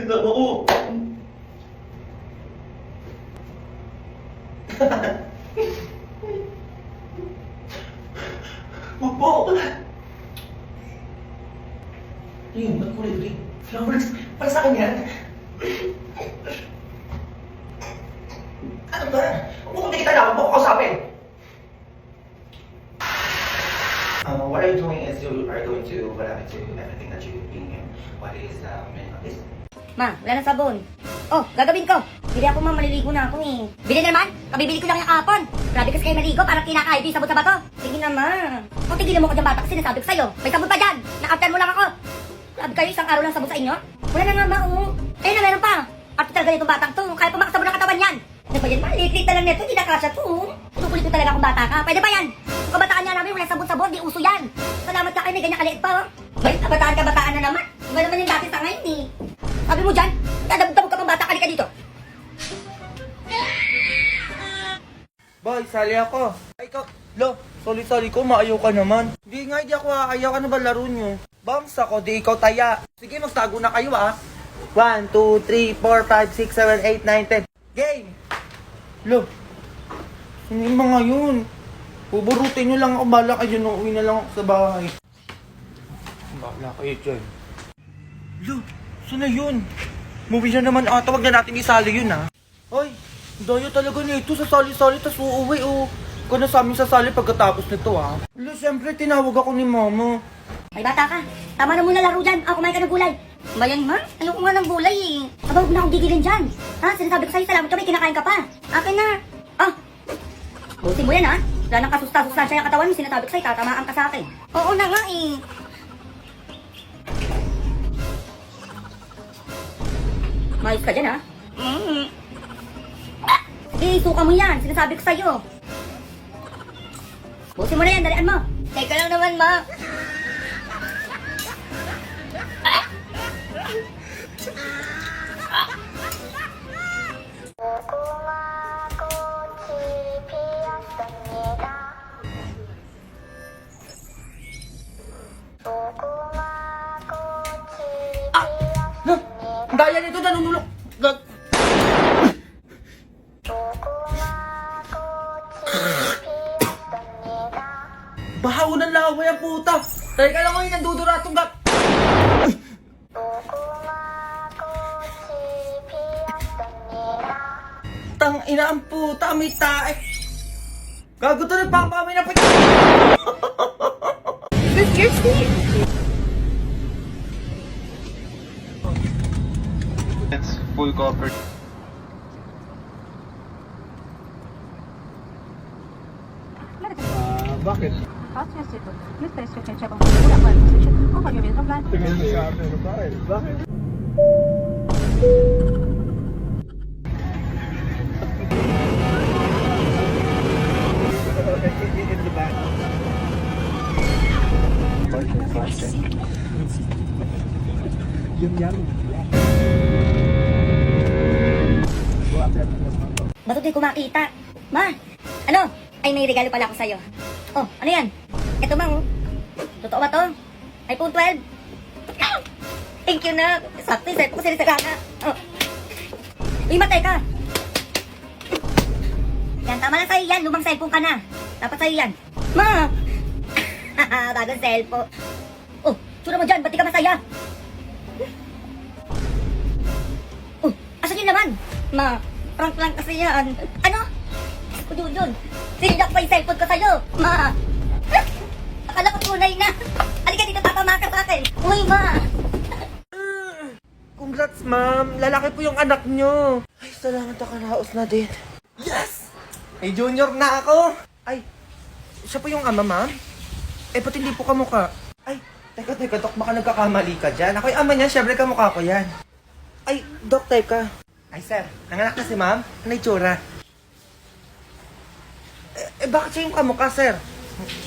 Ganda mo. Mapo. Yun, ba't kulay green? Flowers. Para sa akin yan. Ano ba? Huwag mo kita na. Huwag mo ko kausapin. What are you doing is you are going to adapt to everything that you're doing. What is the meaning of this? Ma, wala na sabon. Oh, gagawin ko. Bili ako, ma, maliligo na ako eh. Bili na naman? Kabibili ko lang yung kapon. Grabe kasi kayo maligo, parang kinakaib yung sabon sa bato. Sige naman. Kung tigilan mo ko dyan bata kasi sinasabi ko sa'yo. May sabon pa dyan. Na-after mo lang ako. Grabe kayo, isang araw lang sabon sa inyo? Wala na nga, ma, oh. Ayun na, meron pa. After talaga itong batang to. Kaya pa makasabon ang katawan yan. Ano ba yan? Maliit-liit na lang neto, hindi na kasya to. Pinukulit ko talaga kung bata ka. Pwede ba yan? Kung kabataan niya namin, wala sabon-sabon, di uso yan. Salamat ka kayo, may ganyan kaliit pa, oh. Balik, kabataan na naman. Iba naman yung dati sa ngayon, eh. Sabi mo dyan, dadabog ka pang bata, kalika dito. Boy, sali ako. Ay, ikaw, lo, sali ko, maayaw ka naman. Di nga, di ako aayaw. Ano ba laro nyo? Bounce ako, di ikaw taya. Sige, magtago na kayo, ah. 1, 2, 3, 4, 5, 6, 7, 8, 9, 10. Game! Lo, ano yung mga yun? Buburutin nyo lang ako, bala kayo nung uwi na lang ako sa bahay. Bala kayo dyan. Lo, saan na yun? Movie na naman ata, wag na natin isali yun, ha? Ay, daya talaga nito, sasali-sali, tas uuwi, oh. Ikaw na sa amin sasali pagkatapos nito, ha? Lo, siyempre, tinawag ako ni mama. Ay, bata ka. Tama na muna laro dyan. Kumain ka ng gulay. Bayan, ma? Ayoko nga ng gulay, eh. Aba, huwag na akong gigilin dyan. Ha? Sinasabi ko sa'yo, salamat ka, may kinakain ka pa. Akin na. Ah. Buti mo yan, ha? Wala nang kasusta-sustansya yung katawan mo. Sinasabi ko sa'yo, tatamaan ka sa akin. Oo na nga, eh. Mayos ka dyan, ha? Sige, suka mo yan. Sinasabi ko sa'yo. Buti mo na yan, dalian mo. Teka lang naman, ma. No, ang daya nito, nanunulok. Bahaw ng laway ang puta. Teka lang ngayon, nanduduratong gap. Tang ina ang puta, may tae. Gago to rin, papamay na pa. This your seat. It's full cover. Bakit? Bakit? Ba't di ko makita? Ma, ano? Ay, may regalo pala ako sa'yo. Oh, ano yan? Ito bang, totoo ba to? iPhone 12? Thank you na. Sakto yung cellphone ko sinisagana. Oh. Uy, matay ka. Yan, tama lang sa'yo yan. Lumang cellphone ka na. Dapat sa'yo yan. Ma! Bagong cellphone. Oh, tsura mo dyan. Ba't di ka masaya? Oh, asan yun naman? Ma, prank lang kasi yan. Ano? Yun. Sinilak pa yung cellphone ko sa'yo. Ma! Akala ko tunay na. Halika dito, tatama ka sa akin. Uy, ma! Congrats, ma'am. Lalaki po yung anak nyo. Ay, salamat, nakaraos na din. Yes! May junior na ako. Ay, siya po yung ama, ma'am? Eh, ba't hindi po kamukha? Ay, teka, Dok, baka nagkakamali ka dyan. Ako yung ama niya, syempre kamukha ko yan. Ay, Dok, teka. Ay, sir, nanganak na si ma'am. Ano itsura? Bakit siya yung kamukha, sir?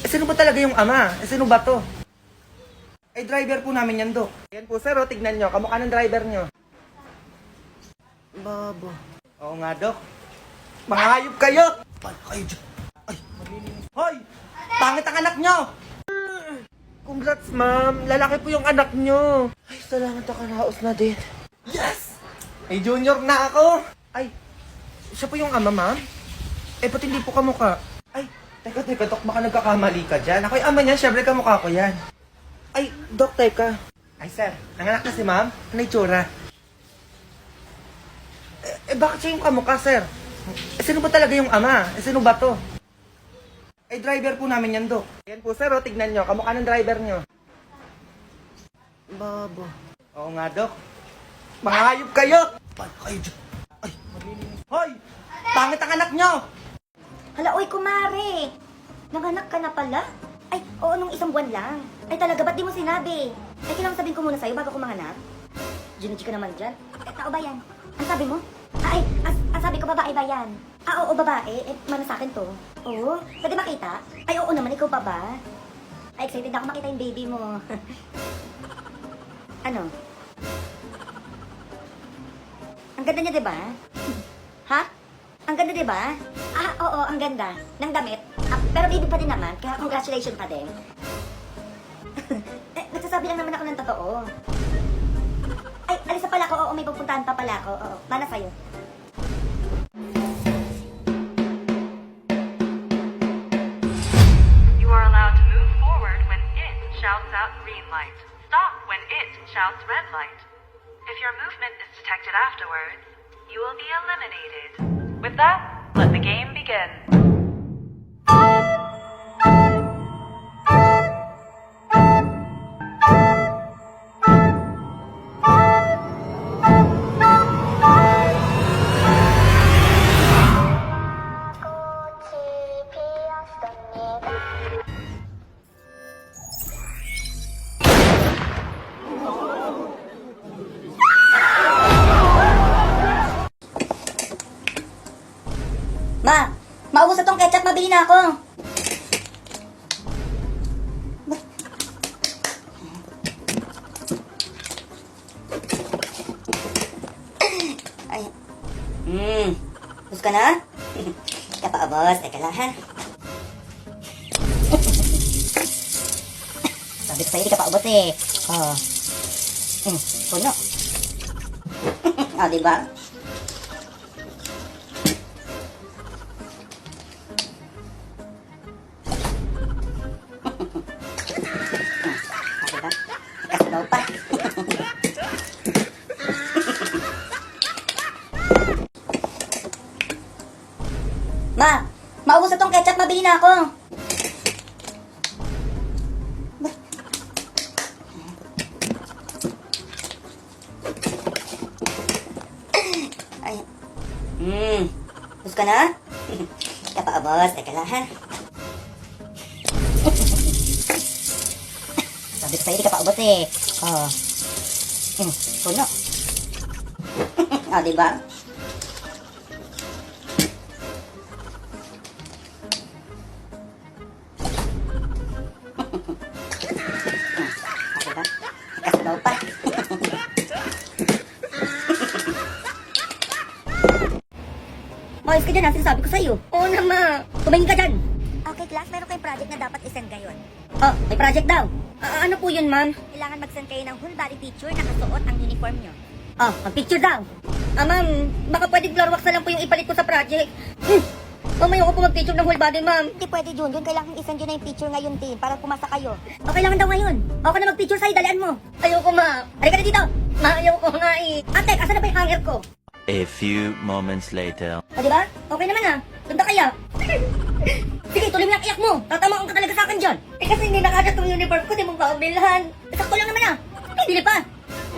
Sino ba talaga yung ama? Sino ba to? Ay, driver po namin yan, Dok. Ayan po, sir, o, tignan nyo. Kamukha ng driver nyo. Babo. Oo nga, Dok. Mga hayop kayo! Ay, kayo dyan. Ay, malilinis. Hoy! Pangit ang anak nyo! Congrats, ma'am. Lalaki po yung anak nyo. Ay, salamat, nakaraos na din. Yes! Ay, junior na ako. Ay, siya po yung ama, ma'am? Eh, ba't hindi po kamukha? Ay, teka, Dok, baka nagkakamali ka dyan. Ako yung ama niya, syempre kamukha ko yan. Ay, Dok, teka. Ay, sir, nanganak na si ma'am? Ano yung tsura? Bakit siya yung kamukha, sir? Sino ba talaga yung ama? Sino ba to? Ay, driver po namin yan, Dok. Yan po, sir, tignan nyo. Kamukha ng driver nyo. Babo. Oo nga, Dok. Mga hayop kayo! Paano kayo dyan? Ay, malilinis. Hoy! Pangit ang anak nyo! Hala, oy, kumare. Nanganak ka na pala? Ay, oo, nung isang buwan lang. Ay, talaga, ba't di mo sinabi? Ay, kailangan sabihin ko muna sa'yo bago ko manganak. Ginuji ka naman dyan. Tao ba yan? Ang sabi mo? Ang sabi ko, babae ba yan? Oo, babae. Mana sa akin to. Oo, pwede makita? Ay, oo naman, ikaw pa ba? Ay, excited ako makita yung baby mo. Ano? Ang ganda niya, di ba? Ha? Ang ganda, di ba? Oo, ang ganda. Ng damit. Pero baby pa din naman, kaya congratulations pa din. Nagsasabi lang naman ako ng totoo. Ay, alis na pala ako. Oo, may pupuntahan pa pala ako. Oo, mana sa'yo. You are allowed to move forward when it shouts out green light. Stop when it shouts red light. If your movement is detected afterwards, you will be eliminated. With that, let the game begin. Ma! Maubos na tong ketchup, mabili na ako. Ay. Ubos ka na? Kapaabos, teka lang ha. Sabi ko sa'yo, di ka paubos eh. Oo. Puno. Diba? Diba? Kasalaw pa. Ma! Maubos na tong ketchup, mabili na ako. Ay. Ubos ka na? Kapaabos, teka lang ha. Sabi ko sa'yo, di ka paubos eh. Oo. Puno. Diba? Diba? Kasalaw pa. Ayos ka dyan, sinasabi ko sa'yo. Oo naman. Tumingin ka dyan. Okay, class, meron kayong project na dapat isend ngayon. Oh, may project daw. Ano po yun, ma'am? Kailangan mag-send kayo ng whole body picture na kasuot ang uniform nyo. Oh, mag-picture daw. Ma'am, baka pwede blur wax na lang po yung ipalit ko sa project. Mamaya ko po mag-picture ng whole body, ma'am. Hindi pwede, Jun. Kailangan isend yun na yung picture ngayon, team, para pumasa kayo. O, kailangan daw ngayon. Ako na mag-picture sa'yo, dalian mo. Ayoko, ma. Halika na dito. Ma, ayoko nga eh. Ate, asan na ba yung hanger ko? A few moments later. O, diba? Okay naman ah. Ganda kaya. Sige, tuloy mo yung iyak mo. Tatamaan ka talaga sa akin dyan. Eh kasi hindi nakagat yung uniform ko, di mo ba bilhan? Sakto lang naman ah. May bili pa.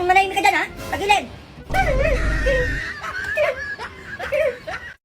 Manahimik ka dyan ah. Tagilid.